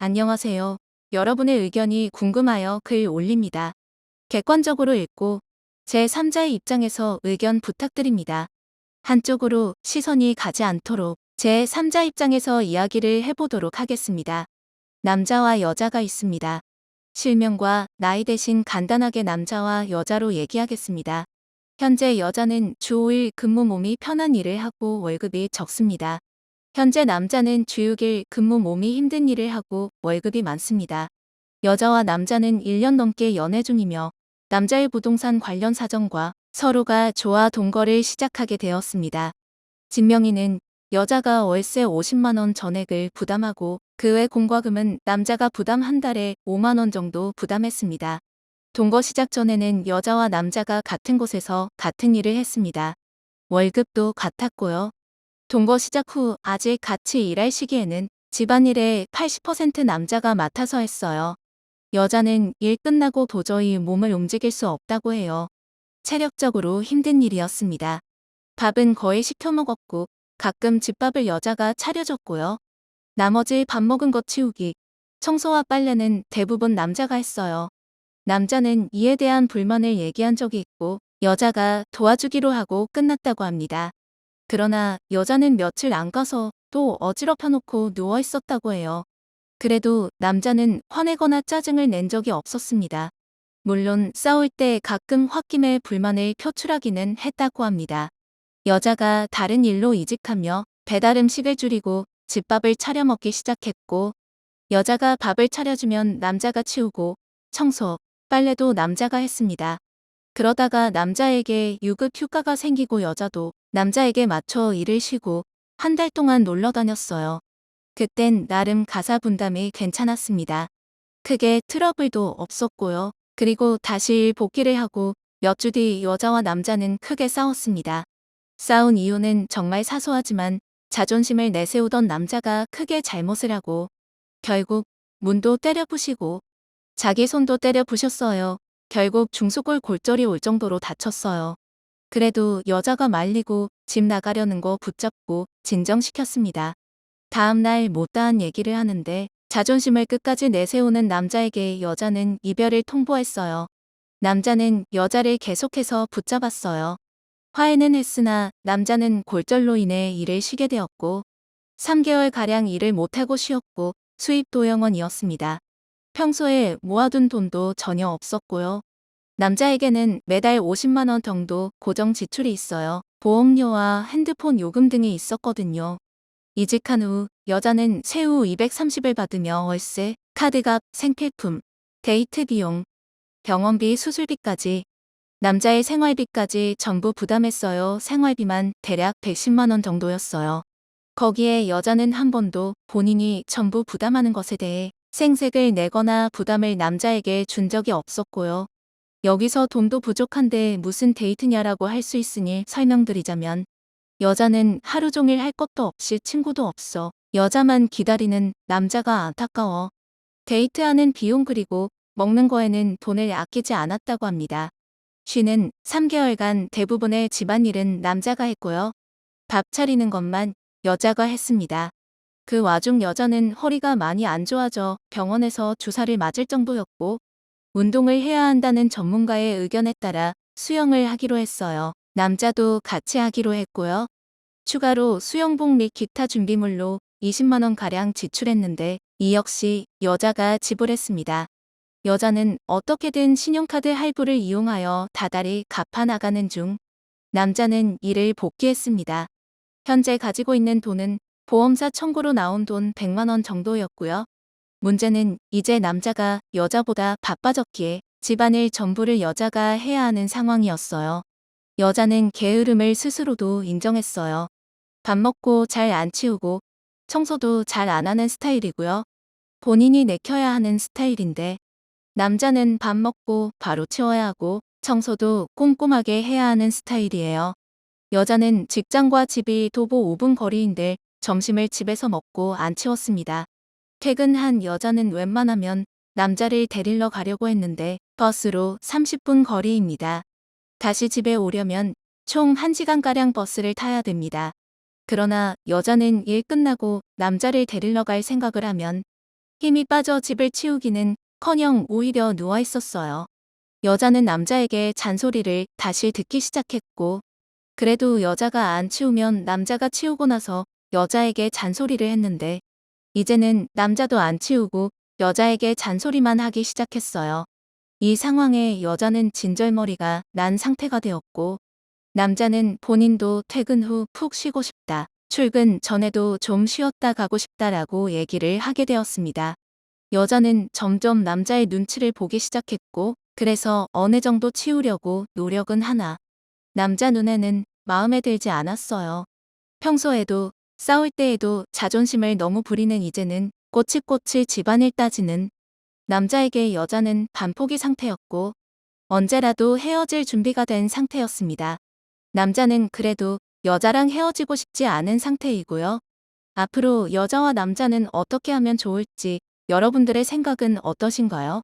안녕하세요. 여러분의 의견이 궁금하여 글 올립니다. 객관적으로 읽고 제3자의 입장에서 의견 부탁드립니다. 한쪽으로 시선이 가지 않도록 제3자 입장에서 이야기를 해보도록 하겠습니다. 남자와 여자가 있습니다. 실명과 나이 대신 간단하게 남자와 여자로 얘기하겠습니다. 현재 여자는 주 5일 근무 몸이 편한 일을 하고 월급이 적습니다. 현재 남자는 주 6일 근무 몸이 힘든 일을 하고 월급이 많습니다. 여자와 남자는 1년 넘게 연애 중이며 남자의 부동산 관련 사정과 서로가 좋아 동거를 시작하게 되었습니다. 진명이는 여자가 월세 50만 원 전액을 부담하고 그 외 공과금은 남자가 부담 한 달에 5만 원 정도 부담했습니다. 동거 시작 전에는 여자와 남자가 같은 곳에서 같은 일을 했습니다. 월급도 같았고요. 동거 시작 후 아직 같이 일할 시기에는 집안일의 80% 남자가 맡아서 했어요. 여자는 일 끝나고 도저히 몸을 움직일 수 없다고 해요. 체력적으로 힘든 일이었습니다. 밥은 거의 시켜 먹었고 가끔 집밥을 여자가 차려줬고요. 나머지 밥 먹은 거 치우기, 청소와 빨래는 대부분 남자가 했어요. 남자는 이에 대한 불만을 얘기한 적이 있고 여자가 도와주기로 하고 끝났다고 합니다. 그러나 여자는 며칠 안 가서 또 어지럽혀 놓고 누워 있었다고 해요. 그래도 남자는 화내거나 짜증을 낸 적이 없었습니다. 물론 싸울 때 가끔 홧김에 불만을 표출하기는 했다고 합니다. 여자가 다른 일로 이직하며 배달 음식을 줄이고 집밥을 차려 먹기 시작했고 여자가 밥을 차려주면 남자가 치우고 청소, 빨래도 남자가 했습니다. 그러다가 남자에게 유급 휴가가 생기고 여자도 남자에게 맞춰 일을 쉬고 한 달 동안 놀러 다녔어요. 그땐 나름 가사 분담이 괜찮았습니다. 크게 트러블도 없었고요. 그리고 다시 일 복귀를 하고 몇 주 뒤 여자와 남자는 크게 싸웠습니다. 싸운 이유는 정말 사소하지만 자존심을 내세우던 남자가 크게 잘못을 하고 결국 문도 때려 부시고 자기 손도 때려 부셨어요. 결국 중수골 골절이 올 정도로 다쳤어요. 그래도 여자가 말리고 집 나가려는 거 붙잡고 진정시켰습니다. 다음날 못다한 얘기를 하는데 자존심을 끝까지 내세우는 남자에게 여자는 이별을 통보했어요. 남자는 여자를 계속해서 붙잡았어요. 화해는 했으나 남자는 골절로 인해 일을 쉬게 되었고 3개월가량 일을 못하고 쉬었고 수입도 0원이었습니다. 평소에 모아둔 돈도 전혀 없었고요. 남자에게는 매달 50만 원 정도 고정 지출이 있어요. 보험료와 핸드폰 요금 등이 있었거든요. 이직한 후 여자는 세후 230을 받으며 월세, 카드값, 생필품, 데이트 비용, 병원비, 수술비까지 남자의 생활비까지 전부 부담했어요. 생활비만 대략 110만 원 정도였어요. 거기에 여자는 한 번도 본인이 전부 부담하는 것에 대해 생색을 내거나 부담을 남자에게 준 적이 없었고요. 여기서 돈도 부족한데 무슨 데이트냐라고 할 수 있으니 설명드리자면 여자는 하루 종일 할 것도 없이 친구도 없어 여자만 기다리는 남자가 안타까워 데이트하는 비용 그리고 먹는 거에는 돈을 아끼지 않았다고 합니다. 쉬는 3개월간 대부분의 집안일은 남자가 했고요. 밥 차리는 것만 여자가 했습니다. 그 와중 여자는 허리가 많이 안 좋아져 병원에서 주사를 맞을 정도였고 운동을 해야 한다는 전문가의 의견에 따라 수영을 하기로 했어요. 남자도 같이 하기로 했고요. 추가로 수영복 및 기타 준비물로 20만 원가량 지출했는데 이 역시 여자가 지불했습니다. 여자는 어떻게든 신용카드 할부를 이용하여 다달이 갚아 나가는 중 남자는 일을 복귀했습니다. 현재 가지고 있는 돈은 보험사 청구로 나온 돈 100만 원 정도였고요. 문제는 이제 남자가 여자보다 바빠졌기에 집안일 전부를 여자가 해야 하는 상황이었어요. 여자는 게으름을 스스로도 인정했어요. 밥 먹고 잘 안 치우고 청소도 잘 안 하는 스타일이고요. 본인이 내켜야 하는 스타일인데 남자는 밥 먹고 바로 치워야 하고 청소도 꼼꼼하게 해야 하는 스타일이에요. 여자는 직장과 집이 도보 5분 거리인데 점심을 집에서 먹고 안 치웠습니다. 퇴근한 여자는 웬만하면 남자를 데리러 가려고 했는데 버스로 30분 거리입니다. 다시 집에 오려면 총 1시간가량 버스를 타야 됩니다. 그러나 여자는 일 끝나고 남자를 데리러 갈 생각을 하면 힘이 빠져 집을 치우기는 커녕 오히려 누워 있었어요. 여자는 남자에게 잔소리를 다시 듣기 시작했고, 그래도 여자가 안 치우면 남자가 치우고 나서 여자에게 잔소리를 했는데, 이제는 남자도 안 치우고 여자에게 잔소리만 하기 시작했어요. 이 상황에 여자는 진절머리가 난 상태가 되었고, 남자는 본인도 퇴근 후 푹 쉬고 싶다, 출근 전에도 좀 쉬었다 가고 싶다라고 얘기를 하게 되었습니다. 여자는 점점 남자의 눈치를 보기 시작했고, 그래서 어느 정도 치우려고 노력은 하나 남자 눈에는 마음에 들지 않았어요. 평소에도 싸울 때에도 자존심을 너무 부리는 이제는 꼬치꼬치 집안일 따지는 남자에게 여자는 반포기 상태였고, 언제라도 헤어질 준비가 된 상태였습니다. 남자는 그래도 여자랑 헤어지고 싶지 않은 상태이고요. 앞으로 여자와 남자는 어떻게 하면 좋을지 여러분들의 생각은 어떠신가요?